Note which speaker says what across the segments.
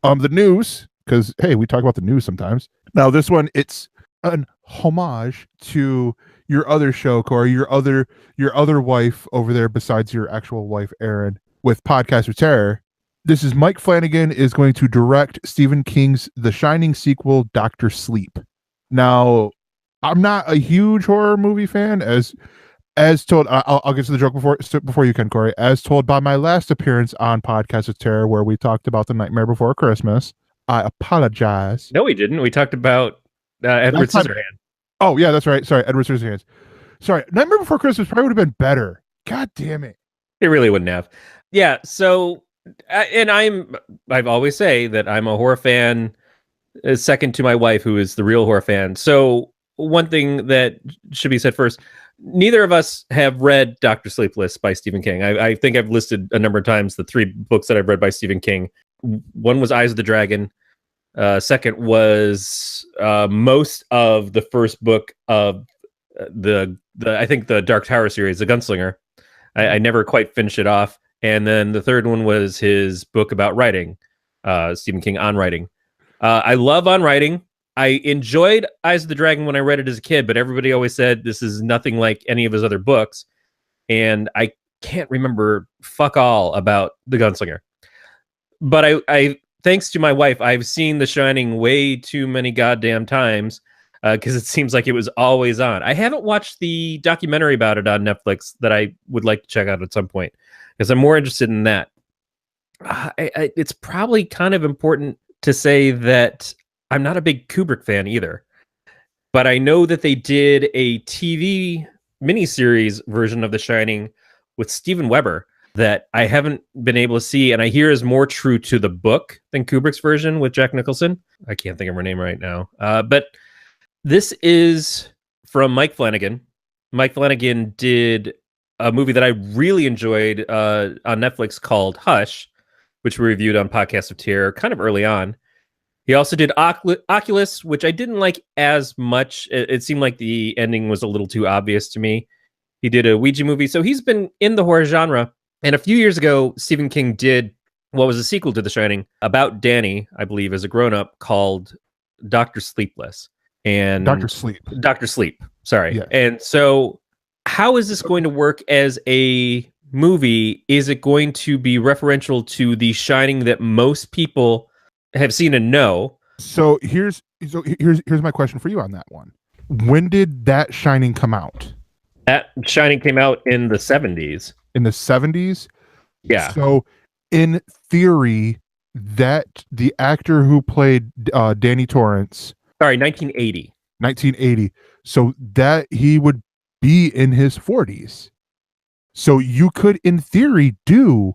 Speaker 1: The news, because hey, we talk about the news sometimes. Now this one, it's an homage to your other show, Corey, your other wife over there besides your actual wife, Erin, with Podcast of Terror. This is Mike Flanagan is going to direct Stephen King's The Shining sequel, Doctor Sleep. Now, I'm not a huge horror movie fan, as told. I'll get to the joke before you can, Corey. As told by my last appearance on Podcast of Terror, where we talked about The Nightmare Before Christmas. I apologize.
Speaker 2: No, we didn't. We talked about Edward Scissorhands.
Speaker 1: Oh yeah, that's right. Sorry, Edward Scissorhands. Sorry, Nightmare Before Christmas probably would have been better. God damn it!
Speaker 2: It really wouldn't have. Yeah. So, and I've always say that I'm a horror fan, second to my wife, who is the real horror fan. So one thing that should be said first: neither of us have read Doctor Sleepless by Stephen King. I think I've listed a number of times the 3 books that I've read by Stephen King. One was Eyes of the Dragon. Second was most of the first book of the I think the Dark Tower series, The Gunslinger. I never quite finished it off. And then the third one was his book about writing, Stephen King on writing. I love on writing. I enjoyed Eyes of the Dragon when I read it as a kid, but everybody always said this is nothing like any of his other books. And I can't remember fuck all about The Gunslinger. But I thanks to my wife, I've seen The Shining way too many goddamn times because it seems like it was always on. I haven't watched the documentary about it on Netflix that I would like to check out at some point because I'm more interested in that. It's probably kind of important to say that I'm not a big Kubrick fan either, but I know that they did a TV miniseries version of The Shining with Steven Weber that I haven't been able to see, and I hear is more true to the book than Kubrick's version with Jack Nicholson. I can't think of her name right now. But this is from Mike Flanagan. Mike Flanagan did a movie that I really enjoyed on Netflix called Hush, which we reviewed on Podcast of Terror kind of early on. He also did Oculus, which I didn't like as much. It seemed like the ending was a little too obvious to me. He did a Ouija movie. So he's been in the horror genre. And a few years ago, Stephen King did what was a sequel to The Shining about Danny, I believe, as a grown-up called Dr. Sleepless. And
Speaker 1: Dr. Sleep.
Speaker 2: Dr. Sleep. Sorry.
Speaker 1: Yeah.
Speaker 2: And so how is this going to work as a movie? Is it going to be referential to The Shining that most people have seen and know?
Speaker 1: So here's my question for you on that one. When did that Shining come out?
Speaker 2: That Shining came out in the 70s.
Speaker 1: In the 70s?
Speaker 2: Yeah.
Speaker 1: So in theory, that the actor who played Danny Torrance...
Speaker 2: Sorry, 1980.
Speaker 1: 1980. So that he would be in his 40s. So you could, in theory, do...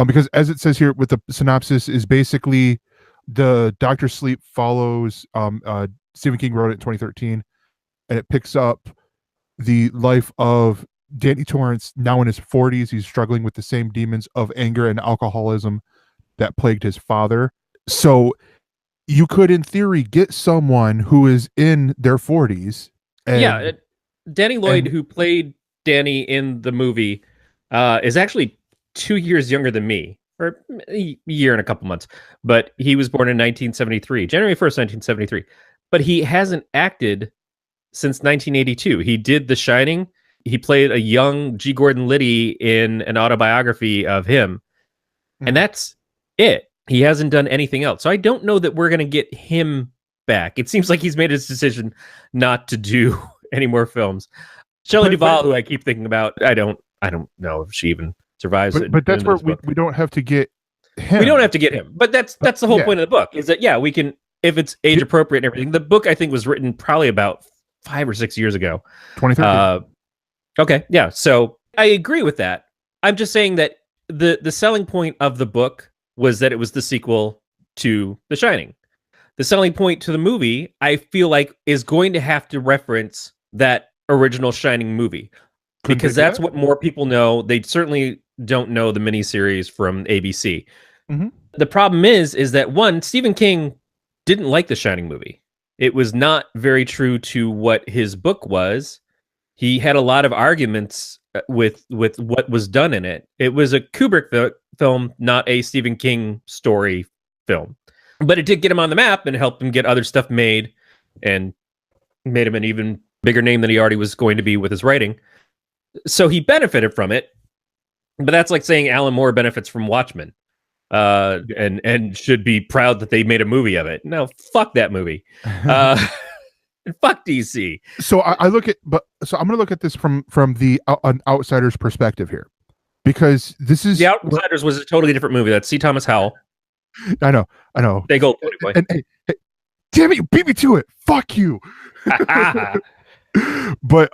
Speaker 1: because as it says here with the synopsis is basically the Dr. Sleep follows... Stephen King wrote it in 2013, and it picks up the life of Danny Torrance, now in his 40s. He's struggling with the same demons of anger and alcoholism that plagued his father. So you could, in theory, get someone who is in their 40s.
Speaker 2: Danny Lloyd, who played Danny in the movie, is actually 2 years younger than me, or a year and a couple months. But he was born in 1973, January 1st, 1973. But he hasn't acted since 1982. He did The Shining. He played a young G. Gordon Liddy in an autobiography of him. And that's it. He hasn't done anything else. So I don't know that we're going to get him back. It seems like he's made his decision not to do any more films. Shelley Duvall, who I keep thinking about, I don't know if she even survives.
Speaker 1: But that's where we don't have to get him.
Speaker 2: We don't have to get him. But that's the whole point of the book, is that, we can, if it's age appropriate and everything. The book, I think, was written probably about 5 or 6 years ago.
Speaker 1: 2013.
Speaker 2: Okay, yeah. So I agree with that. I'm just saying that the selling point of the book was that it was the sequel to The Shining. The selling point to the movie, I feel like, is going to have to reference that original Shining movie. Because that's what more people know. They certainly don't know the miniseries from ABC.
Speaker 1: Mm-hmm.
Speaker 2: The problem is that, one, Stephen King didn't like the Shining movie. It was not very true to what his book was. He had a lot of arguments with what was done in it. It was a Kubrick film, not a Stephen King story film. But it did get him on the map and helped him get other stuff made and made him an even bigger name than he already was going to be with his writing. So he benefited from it. But that's like saying Alan Moore benefits from Watchmen. And should be proud that they made a movie of it. No, fuck that movie. And fuck DC.
Speaker 1: So I look at, so I'm going to look at this from the an outsider's perspective here, because this is
Speaker 2: The Outsiders was a totally different movie. That's C. Thomas Howell.
Speaker 1: I know.
Speaker 2: They go anyway.
Speaker 1: And hey, damn it, you beat me to it. Fuck you. But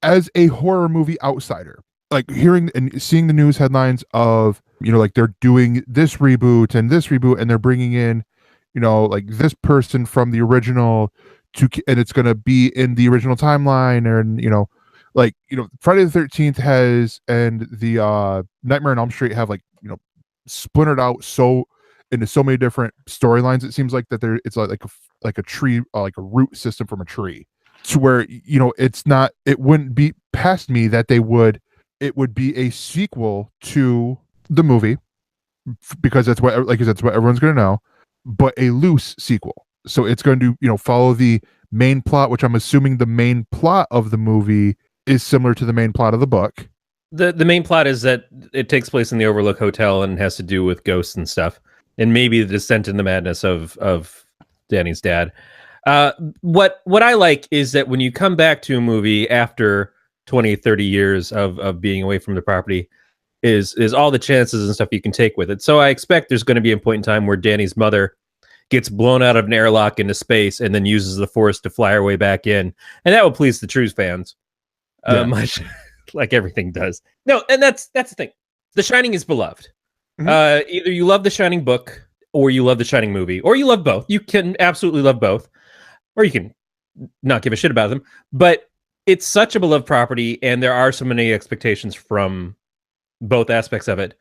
Speaker 1: as a horror movie outsider, like hearing and seeing the news headlines of, like they're doing this reboot, and they're bringing in, like this person from the original and it's going to be in the original timeline, and Friday the 13th has, and the Nightmare on Elm Street have splintered out into so many different storylines. It seems like that it's like a tree, like a root system from a tree, to where it wouldn't be past me that it would be a sequel to the movie, because that's what, like I said, that's what everyone's going to know, but a loose sequel. So it's going to, follow the main plot, which I'm assuming the main plot of the movie is similar to the main plot of the book.
Speaker 2: The main plot is that it takes place in the Overlook Hotel and has to do with ghosts and stuff, and maybe the descent in the madness of Danny's dad. What I like is that when you come back to a movie after 20, 30 years of being away from the property, is all the chances and stuff you can take with it. So I expect there's going to be a point in time where Danny's mother gets blown out of an airlock into space and then uses the Force to fly her way back in. And that will please the True fans. Much like everything does. No, and that's the thing. The Shining is beloved. Mm-hmm. Either you love The Shining book, or you love The Shining movie, or you love both. You can absolutely love both, or you can not give a shit about them. But it's such a beloved property, and there are so many expectations from both aspects of it.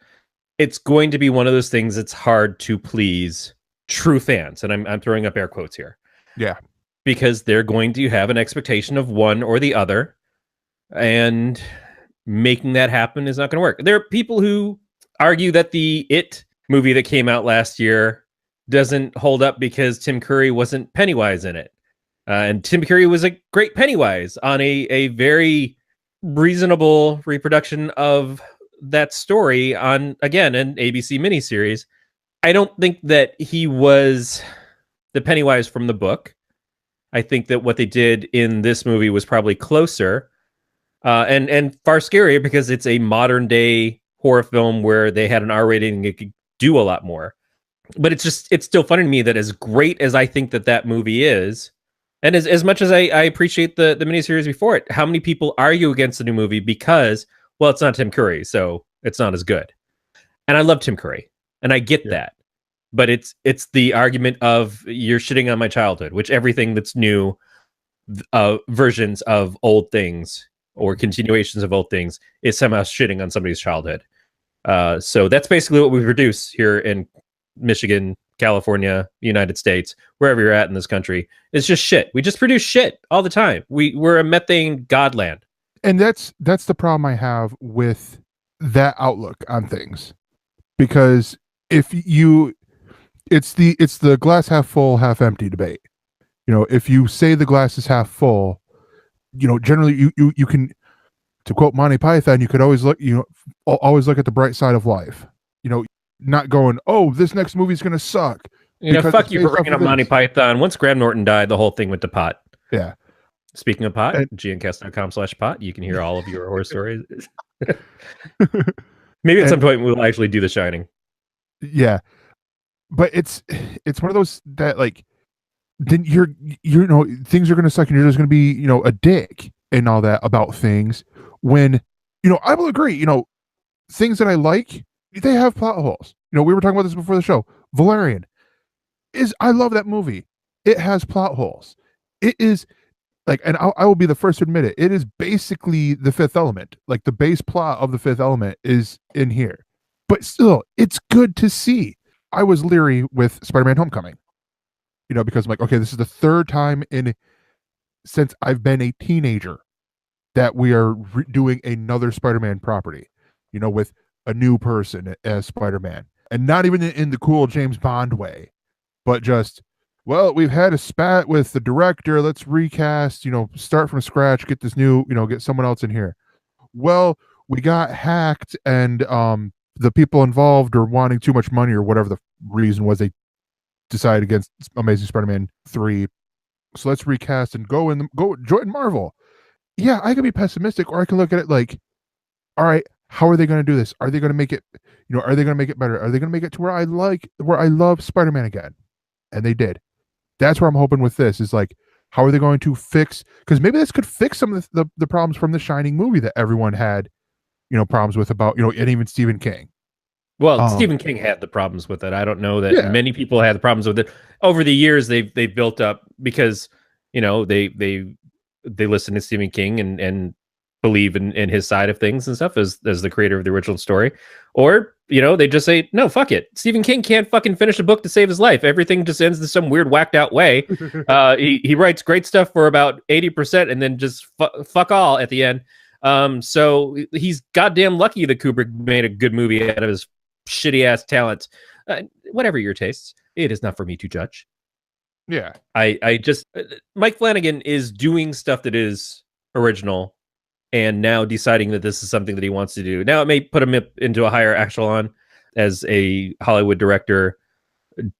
Speaker 2: It's going to be one of those things that's hard to please true fans, and I'm throwing up air quotes here.
Speaker 1: Yeah.
Speaker 2: Because they're going to have an expectation of one or the other, and making that happen is not going to work. There are people who argue that the It movie that came out last year doesn't hold up because Tim Curry wasn't Pennywise in it. And Tim Curry was a great Pennywise on a very reasonable reproduction of that story on, again, an ABC miniseries. I don't think that he was the Pennywise from the book. I think that what they did in this movie was probably closer and far scarier, because it's a modern day horror film where they had an R rating and it could do a lot more. But it's still funny to me that as great as I think that movie is, and as much as I appreciate the miniseries before it, how many people argue against the new movie because, well, it's not Tim Curry, so it's not as good. And I love Tim Curry, and I get that. But it's the argument of, you're shitting on my childhood, which everything that's new, versions of old things or continuations of old things, is somehow shitting on somebody's childhood. So that's basically what we produce here in Michigan, California, United States, wherever you're at in this country. It's just shit. We just produce shit all the time. We're a methane godland.
Speaker 1: And that's the problem I have with that outlook on things. Because it's the glass half full, half empty debate. If you say the glass is half full, generally you can, to quote Monty Python, you could always look at the bright side of life. Not going, oh, this next movie's going to suck.
Speaker 2: Fuck you for bringing up Monty Python. Once Graham Norton died, the whole thing went to pot.
Speaker 1: Yeah.
Speaker 2: Speaking of pot, gncast.com/pot, you can hear all of your horror stories. Maybe at some point we'll actually do The Shining.
Speaker 1: Yeah. But it's one of those that, like, then things are going to suck and you're just going to be, a dick and all that about things, when, I will agree, things that I like, they have plot holes. We were talking about this before the show. Valerian I love that movie. It has plot holes. It is like, and I will be the first to admit it. It is basically The Fifth Element. Like, the base plot of The Fifth Element is in here, but still, it's good to see. I was leery with Spider-Man: Homecoming, because I'm like, okay, this is the third time since I've been a teenager that we are doing another Spider-Man property, with a new person as Spider-Man. and not even in the cool James Bond way, but just, well, we've had a spat with the director. Let's recast, start from scratch, get this new, get someone else in here. Well, we got hacked, and the people involved are wanting too much money, or whatever the reason was, they decided against Amazing Spider-Man 3. So let's recast and go join Marvel. Yeah, I can be pessimistic, or I can look at it like, all right, how are they going to do this? Are they going to make it, are they going to make it better? Are they going to make it to where I love Spider-Man again? And they did. That's where I'm hoping with this is like, how are they going to fix? Because maybe this could fix some of the problems from the Shining movie that everyone had, problems with about, and even Stephen King.
Speaker 2: Well, Stephen King had the problems with it. I don't know that many people had the problems with it. Over the years, they've built up because, they listen to Stephen King and believe in his side of things and stuff as the creator of the original story. Or, they just say, no, fuck it. Stephen King can't fucking finish a book to save his life. Everything just ends in some weird whacked out way. He writes great stuff for about 80% and then just fuck all at the end. So he's goddamn lucky that Kubrick made a good movie out of his shitty ass talent. Whatever your tastes, it is not for me to judge.
Speaker 1: Yeah.
Speaker 2: I just Mike Flanagan is doing stuff that is original and now deciding that this is something that he wants to do. Now it may put him into a higher echelon as a Hollywood director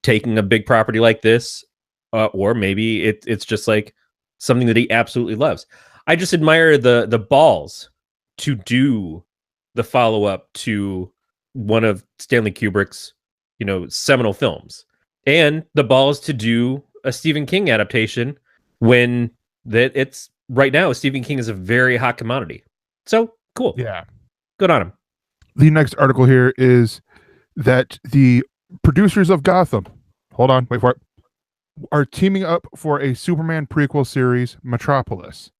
Speaker 2: taking a big property like this, or maybe it's just like something that he absolutely loves. I just admire the balls to do the follow-up to one of Stanley Kubrick's, seminal films, and the balls to do a Stephen King adaptation when it's right now. Stephen King is a very hot commodity. So cool.
Speaker 1: Yeah.
Speaker 2: Good on him.
Speaker 1: The next article here is that the producers of Gotham, hold on, wait for it, are teaming up for a Superman prequel series, Metropolis.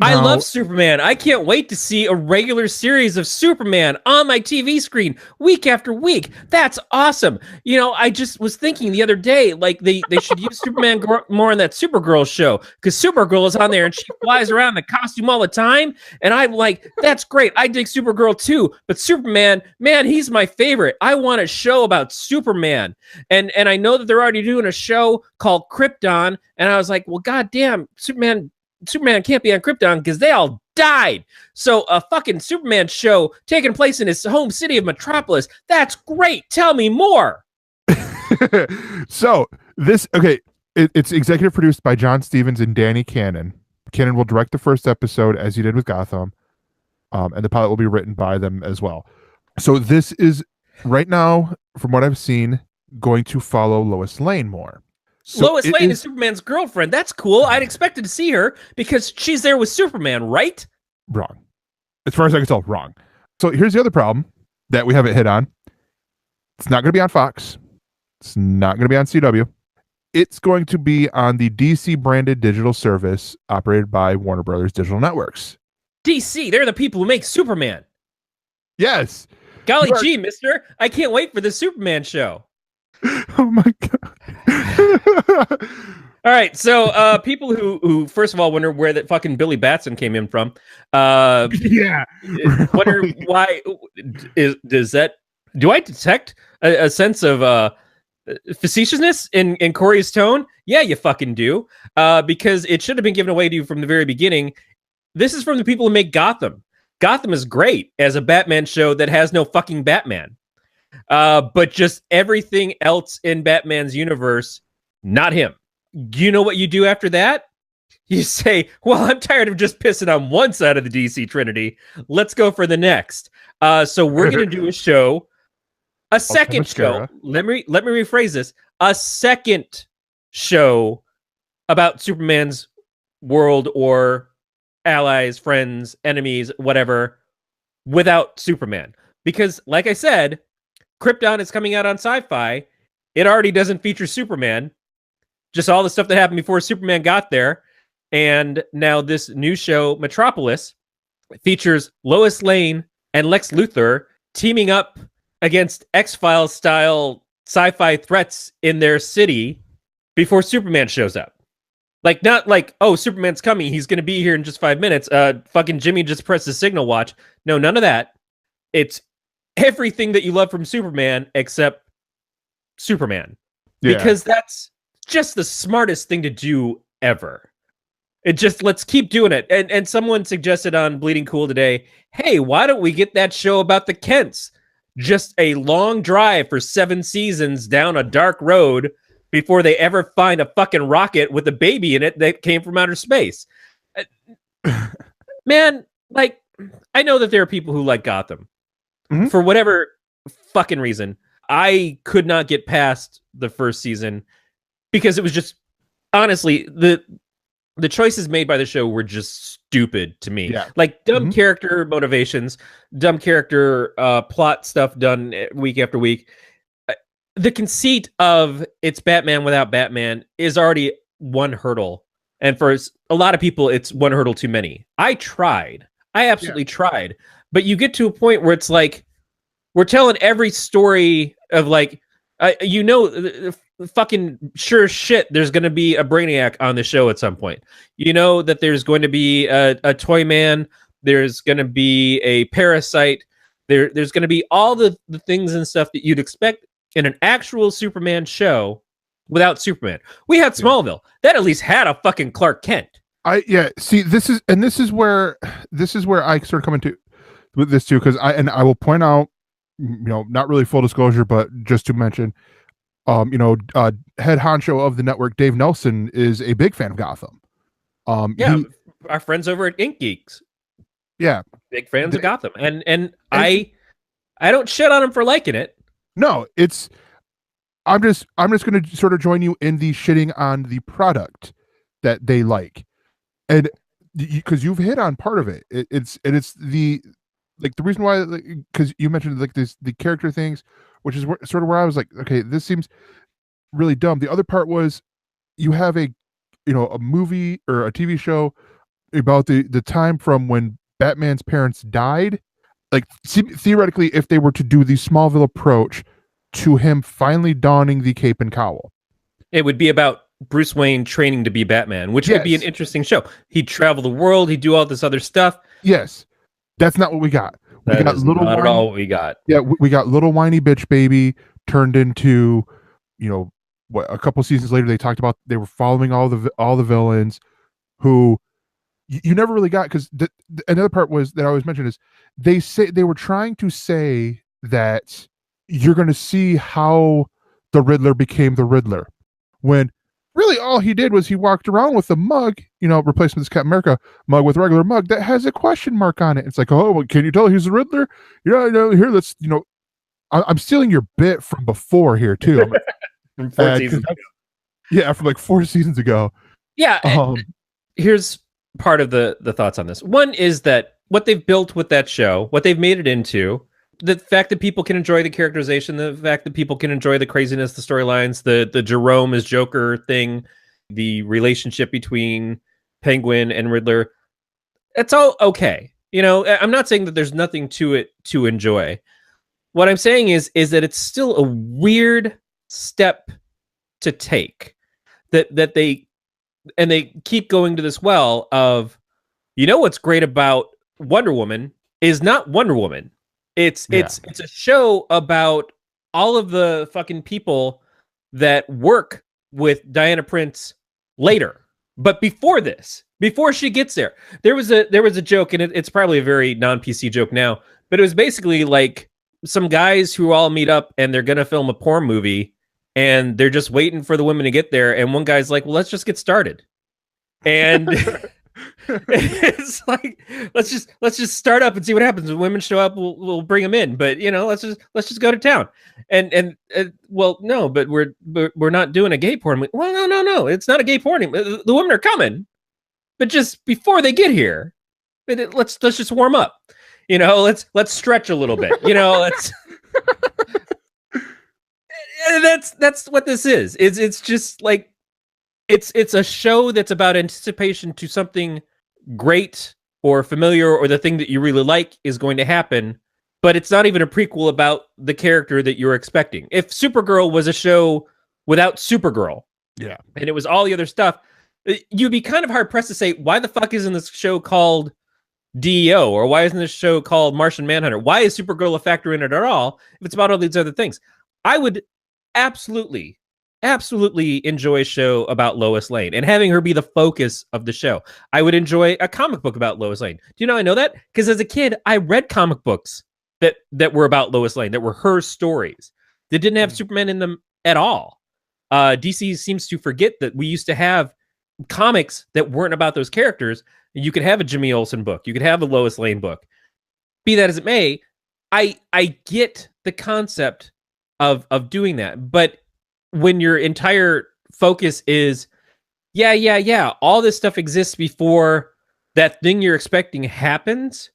Speaker 2: I love Superman. I can't wait to see a regular series of Superman on my TV screen week after week. That's awesome. I just was thinking the other day, like they should use Superman more in that Supergirl show, because Supergirl is on there and she flies around in the costume all the time. And I'm like, that's great. I dig Supergirl too. But Superman, man, he's my favorite. I want a show about Superman. And I know that they're already doing a show called Krypton. And I was like, well, goddamn, Superman can't be on Krypton because they all died. So a fucking Superman show taking place in his home city of Metropolis. That's great. Tell me more.
Speaker 1: So this, okay, it's executive produced by John Stevens and Danny Cannon. Cannon will direct the first episode as he did with Gotham. And the pilot will be written by them as well. So this is right now, from what I've seen, going to follow Lois Lane more. So
Speaker 2: Lois Lane is Superman's girlfriend. That's cool. I'd expected to see her because she's there with Superman, right?
Speaker 1: Wrong. As far as I can tell, wrong. So here's the other problem that we haven't hit on. It's not going to be on Fox. It's not going to be on CW. It's going to be on the DC branded digital service operated by Warner Brothers Digital Networks.
Speaker 2: DC, they're the people who make Superman.
Speaker 1: Yes.
Speaker 2: Golly gee, mister. I can't wait for the Superman show.
Speaker 1: Oh my god.
Speaker 2: All right, so people who first of all wonder where that fucking Billy Batson came in from.
Speaker 1: Yeah.
Speaker 2: Wonder why do I detect a sense of facetiousness in Corey's tone? Yeah, you fucking do. Because it should have been given away to you from the very beginning. This is from the people who make Gotham. Gotham is great as a Batman show that has no fucking Batman. But just everything else in Batman's universe, not him. You know what you do after that? You say, well, I'm tired of just pissing on one side of the DC Trinity. Let's go for the next. So we're going to do a show, a second show. Let me rephrase this. A second show about Superman's world or allies, friends, enemies, whatever, without Superman. Because like I said, Krypton is coming out on Sci-Fi. It already doesn't feature Superman. Just all the stuff that happened before Superman got there. And now this new show, Metropolis, features Lois Lane and Lex Luthor teaming up against X-Files style sci-fi threats in their city before Superman shows up. Like, not like, oh, Superman's coming, he's going to be here in just 5 minutes. Fucking Jimmy just pressed the signal watch. No, none of that. It's everything that you love from Superman except Superman.
Speaker 1: Yeah.
Speaker 2: Because that's just the smartest thing to do ever. It just, let's keep doing it. And someone suggested on Bleeding Cool today, hey, why don't we get that show about the Kents? Just a long drive for 7 seasons down a dark road before they ever find a fucking rocket with a baby in it that came from outer space. Man, like, I know that there are people who like Gotham.
Speaker 1: Mhm.
Speaker 2: For whatever fucking reason. I could not get past the first season because it was just, honestly, the choices made by the show were just stupid to me.
Speaker 1: Yeah.
Speaker 2: Like dumb character motivations, dumb character plot stuff done week after week. The conceit of it's Batman without Batman is already one hurdle. And for a lot of people, it's one hurdle too many. I tried. I absolutely tried. But you get to a point where it's like, we're telling every story of like, fucking sure as shit, there's going to be a Brainiac on the show at some point. You know that there's going to be a Toy Man. There's going to be a Parasite. There's going to be all the things and stuff that you'd expect in an actual Superman show without Superman. We had Smallville. That at least had a fucking Clark Kent.
Speaker 1: See, this is where I sort of come into with this too, because I will point out, not really full disclosure, but just to mention, head honcho of the network, Dave Nelson, is a big fan of Gotham.
Speaker 2: Our friends over at Ink Geeks.
Speaker 1: Yeah,
Speaker 2: big fans of Gotham, and I don't shit on him for liking it.
Speaker 1: No, I'm just going to sort of join you in the shitting on the product that they like, and because you've hit on part of it. It's the reason why, because you mentioned the character things, which is sort of where I was like, okay, this seems really dumb. The other part was you have a movie or a TV show about the time from when Batman's parents died. Like, theoretically, if they were to do the Smallville approach to him finally donning the cape and cowl,
Speaker 2: it would be about Bruce Wayne training to be Batman, which would be an interesting show. He'd travel the world. He'd do all this other stuff.
Speaker 1: Yes. That's not what we got.
Speaker 2: We got not at all what we got.
Speaker 1: Yeah, we got little whiny bitch baby turned into, a couple seasons later they talked about they were following all the villains who you never really got, because another part was that I always mentioned is they were trying to say that you're going to see how the Riddler became the Riddler, when really all he did was he walked around with a mug, replacing this Captain America mug with a regular mug that has a question mark on it. It's like, oh, well, can you tell he's the Riddler? Yeah, here, let's, I'm stealing your bit from before here too.
Speaker 2: From 4 seasons ago.
Speaker 1: Yeah, from like 4 seasons ago.
Speaker 2: Yeah. Here's part of the thoughts on this. One is that what they've built with that show, what they've made it into, the fact that people can enjoy the characterization, the fact that people can enjoy the craziness, the storylines, the Jerome as Joker thing, the relationship between Penguin and Riddler, it's all okay. I'm not saying that there's nothing to it to enjoy. What I'm saying is that it's still a weird step to take, that they keep going to this well of, what's great about Wonder Woman is not Wonder Woman. It's a show about all of the fucking people that work with Diana Prince later. But before she gets there was a joke, and it's probably a very non-PC joke now, but it was basically like some guys who all meet up and they're going to film a porn movie and they're just waiting for the women to get there. And one guy's like, well, let's just get started. And it's like, let's just start up and see what happens. When women show up, we'll bring them in. But let's just go to town. And well, no, but we're not doing a gay porn. Well, no, it's not a gay porn. The women are coming, but just before they get here, let's just warm up. Let's stretch a little bit. Let's. That's what this is. It's just like. It's a show that's about anticipation to something great or familiar, or the thing that you really like is going to happen, but it's not even a prequel about the character that you're expecting. If Supergirl was a show without Supergirl, and it was all the other stuff, you'd be kind of hard pressed to say, why the fuck isn't this show called DEO, or why isn't this show called Martian Manhunter? Why is Supergirl a factor in it at all if it's about all these other things? I would absolutely enjoy a show about Lois Lane and having her be the focus of the show. I would enjoy a comic book about Lois Lane. Do you know I know that? Because as a kid, I read comic books that were about Lois Lane, that were her stories, that didn't have Superman in them at all. DC seems to forget that we used to have comics that weren't about those characters. You could have a Jimmy Olsen book. You could have a Lois Lane book. Be that as it may, I get the concept of doing that. But when your entire focus is, all this stuff exists before that thing you're expecting happens,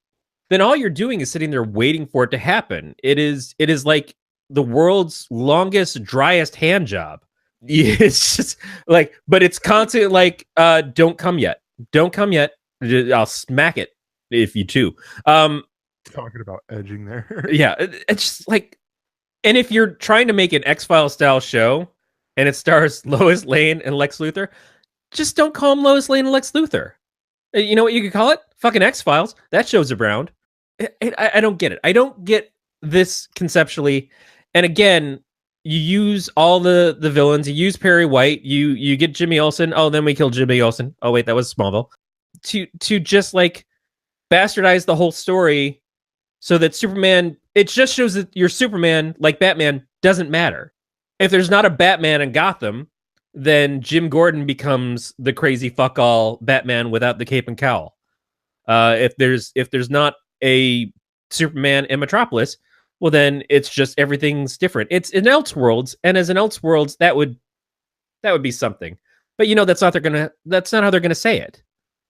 Speaker 2: then all you're doing is sitting there waiting for it to happen. It is like the world's longest, driest hand job. It's just like, but it's constant like, don't come yet. Don't come yet. I'll smack it if you do.
Speaker 1: Talking about edging there.
Speaker 2: Yeah, it's just like, and if you're trying to make an X-Files style show and it stars Lois Lane and Lex Luthor, just don't call him Lois Lane and Lex Luthor. You know what you could call it? Fucking X-Files. That show's around. I don't get it. I don't get this conceptually. And again, you use all the villains. You use Perry White. You get Jimmy Olsen. Oh, then we kill Jimmy Olsen. Oh wait, that was Smallville. To just like bastardize the whole story so that Superman, it just shows that your Superman, like Batman, doesn't matter. If there's not a Batman in Gotham, then Jim Gordon becomes the crazy fuck all Batman without the cape and cowl. If there's not a Superman in Metropolis, well then it's just everything's different. It's in Elseworlds, and as an Elseworlds, that would be something. But that's not how they're gonna say it.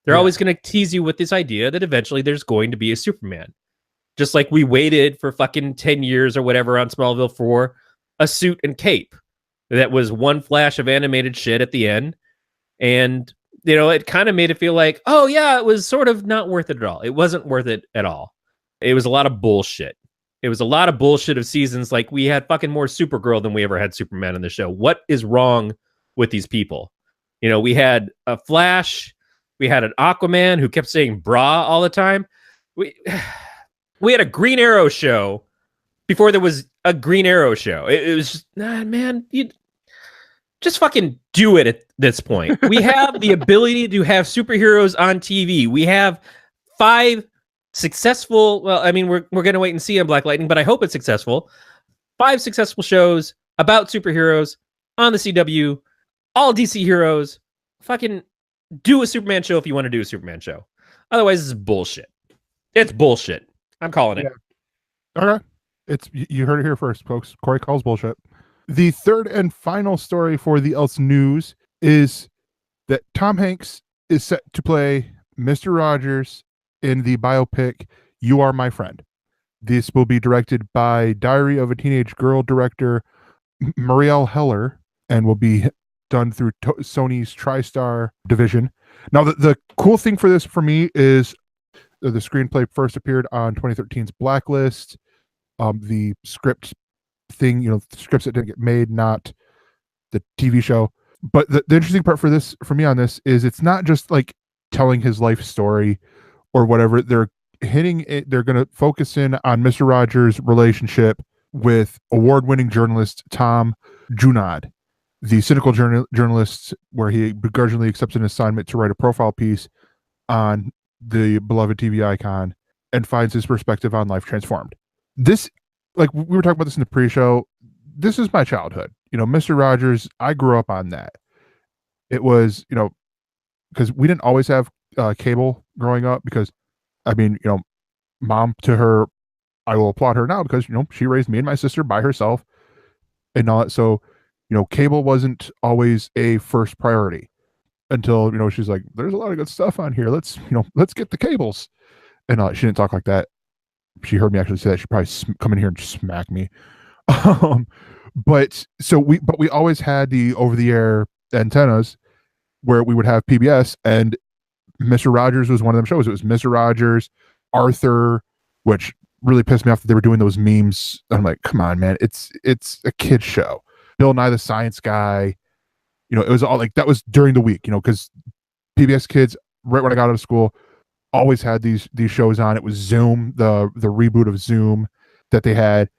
Speaker 2: They're always gonna tease you with this idea that eventually there's going to be a Superman. Just like we waited for fucking 10 years or whatever on Smallville for a suit and cape. That was one flash of animated shit at the end. And, it kind of made it feel like, oh yeah, it was sort of not worth it at all. It wasn't worth it at all. It was a lot of bullshit. It was a lot of bullshit of seasons. Like, we had fucking more Supergirl than we ever had Superman in the show. What is wrong with these people? We had a Flash. We had an Aquaman who kept saying brah all the time. We had a Green Arrow show before there was a Green Arrow show. It was just, man, you just fucking do it at this point. We have the ability to have superheroes on TV. We have 5 successful, well, I mean, we're going to wait and see on Black Lightning, but I hope it's successful. 5 successful shows about superheroes on the CW, all DC heroes. Fucking do a Superman show if you want to do a Superman show. Otherwise, it's bullshit. It's bullshit. I'm calling it.
Speaker 1: Yeah. Okay. You heard it here first, folks. Corey calls bullshit. The third and final story for the ElseNews is that Tom Hanks is set to play Mr. Rogers in the biopic You Are My Friend. This will be directed by Diary of a Teenage Girl director Marielle Heller and will be done through Sony's TriStar division. Now, the cool thing for this for me is the screenplay first appeared on 2013's Blacklist. The script thing, scripts that didn't get made, not the TV show. But the interesting part for me on this is it's not just like telling his life story or whatever. They're hitting it. They're going to focus in on Mr. Rogers' relationship with award-winning journalist Tom Junod, the cynical journalist, where he begrudgingly accepts an assignment to write a profile piece on the beloved TV icon and finds his perspective on life transformed. This, like we were talking about this in the pre-show, this is my childhood. Mr. Rogers, I grew up on that. It was, because we didn't always have cable growing up, because, I mean, mom, to her, I will applaud her now, because, she raised me and my sister by herself and all that. So, cable wasn't always a first priority until, she's like, there's a lot of good stuff on here. Let's get the cables. And she didn't talk like that. She heard me actually say that. She'd probably come in here and smack me. But we always had the over-the-air antennas where we would have PBS, and Mr. Rogers was one of them shows. It was Mr. Rogers, Arthur, which really pissed me off that they were doing those memes. I'm like, come on, man, it's a kid's show. Bill Nye the Science Guy, it was all like, that was during the week, because PBS Kids, right when I got out of school, always had these shows on. It was Zoom, the reboot of Zoom that they had,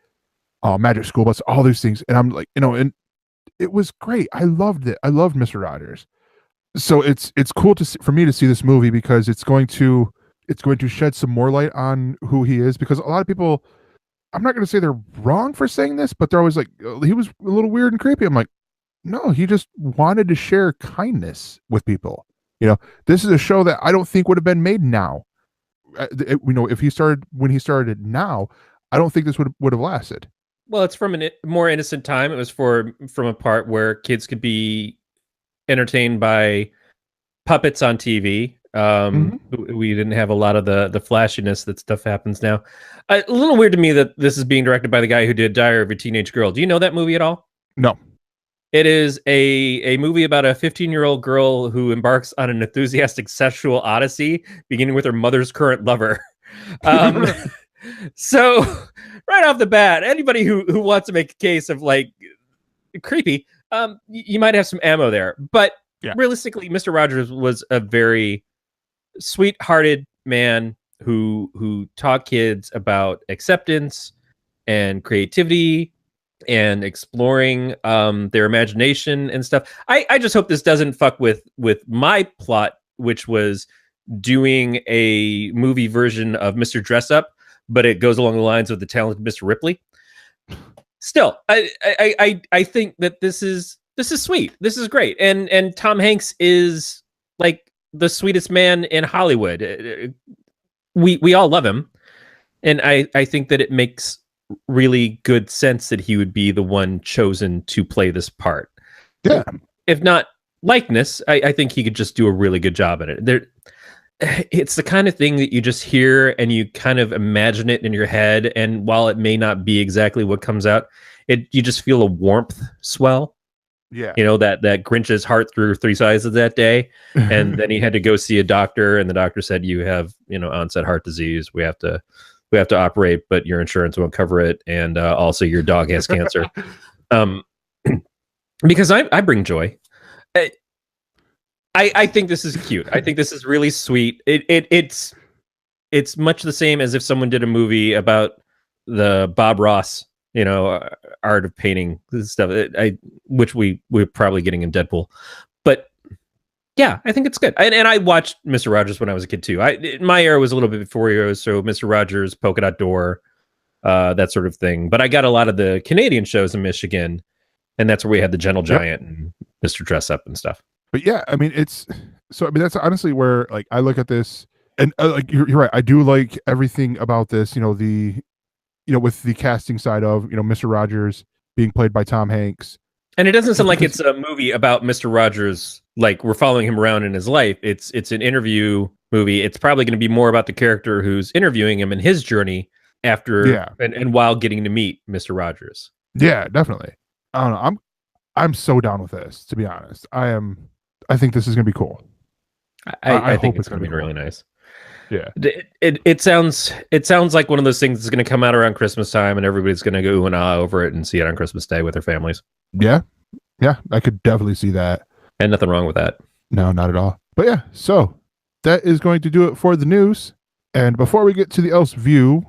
Speaker 1: Magic School Bus, all these things. And I'm like, and it was great. I loved it. I loved Mr. Rogers. So it's cool for me to see this movie because it's going to shed some more light on who he is, because a lot of people, I'm not going to say they're wrong for saying this, but they're always like, oh, he was a little weird and creepy. I'm like, no, he just wanted to share kindness with people. This is a show that I don't think would have been made now. If he started when he started now, I don't think this would have lasted.
Speaker 2: Well, it's from a more innocent time. It was from a part where kids could be entertained by puppets on TV. We didn't have a lot of the flashiness that stuff happens now. A little weird to me that this is being directed by the guy who did Diary of a Teenage Girl. Do you know that movie at all?
Speaker 1: No.
Speaker 2: It is a movie about a 15-year-old girl who embarks on an enthusiastic sexual odyssey, beginning with her mother's current lover. So right off the bat, anybody who wants to make a case of like creepy, you might have some ammo there. But realistically, Mr. Rogers was a very sweet-hearted man who taught kids about acceptance and creativity and exploring their imagination and stuff. I just hope this doesn't fuck with my plot, which was doing a movie version of Mr. Dress Up, but it goes along the lines of the talented Mr. Ripley. Still, I think that this is sweet. This is great. And Tom Hanks is like the sweetest man in Hollywood. We all love him. And I think that it makes really good sense that he would be the one chosen to play this part.
Speaker 1: Yeah.
Speaker 2: If not likeness, I think he could just do a really good job at it. It's the kind of thing that you just hear and you kind of imagine it in your head. And while it may not be exactly what comes out, you just feel a warmth swell.
Speaker 1: Yeah.
Speaker 2: That Grinch's heart through 3 sizes that day. And then he had to go see a doctor, and the doctor said, you have, onset heart disease. We have to operate, but your insurance won't cover it. And also your dog has cancer. Because I bring joy. I think this is cute. I think this is really sweet. It's much the same as if someone did a movie about the Bob Ross, art of painting stuff, which we're probably getting in Deadpool. But yeah, I think it's good. And I watched Mr. Rogers when I was a kid too. My era was a little bit before yours, so Mr. Rogers, Polka Dot Door, that sort of thing. But I got a lot of the Canadian shows in Michigan, and that's where we had the Gentle Giant and Mr. Dress Up and stuff.
Speaker 1: But yeah, I mean, that's honestly where like I look at this, and like you're right. I do like everything about this. With the casting side of Mr. Rogers being played by Tom Hanks.
Speaker 2: And it doesn't sound like it's a movie about Mr. Rogers, like we're following him around in his life. It's an interview movie. It's probably going to be more about the character who's interviewing him and his journey after and while getting to meet Mr. Rogers. Yeah,
Speaker 1: definitely. I don't know. I'm so down with this, to be honest. I think this is going to be cool.
Speaker 2: I think it's going to be really nice.
Speaker 1: Yeah.
Speaker 2: It sounds like one of those things that's going to come out around Christmas time, and everybody's going to go ooh and ah over it and see it on Christmas Day with their families.
Speaker 1: Yeah, I could definitely see that.
Speaker 2: And nothing wrong with that.
Speaker 1: No, not at all. But yeah, so that is going to do it for the news. And before we get to the Else View,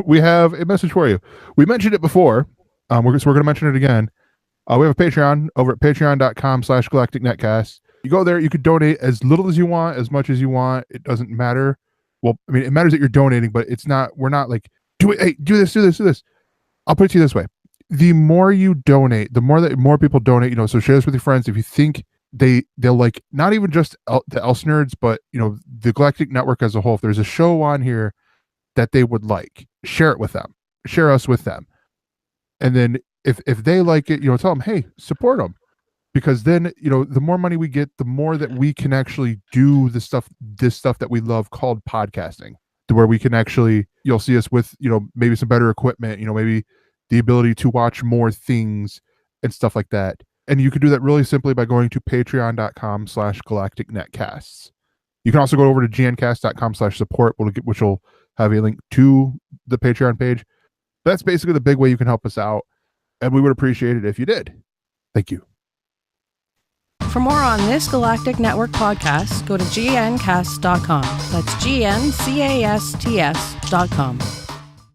Speaker 1: we have a message for you. We mentioned it before. We're going to mention it again. We have a Patreon over at patreon.com/galacticnetcast. You go there, you could donate as little as you want, as much as you want. It doesn't matter. Well, I mean, it matters that you're donating, but we're not like, do it. Hey, do this. I'll put it to you this way. The more you donate, the more people donate, so share this with your friends. If you think they'll like, not even just the ElseNerds, but the Galactic Network as a whole, if there's a show on here that they would like, share it with them, share us with them. And then if they like it, tell them, hey, support them. Because then, the more money we get, the more that we can actually do this stuff that we love called podcasting, to where we can actually, you'll see us with, maybe some better equipment, maybe the ability to watch more things and stuff like that. And you can do that really simply by going to patreon.com/galacticnetcasts. You can also go over to gncast.com/support, which will have a link to the Patreon page. That's basically the big way you can help us out. And we would appreciate it if you did. Thank you.
Speaker 3: For more on this Galactic Network podcast, go to gncast.com. That's gncast.com.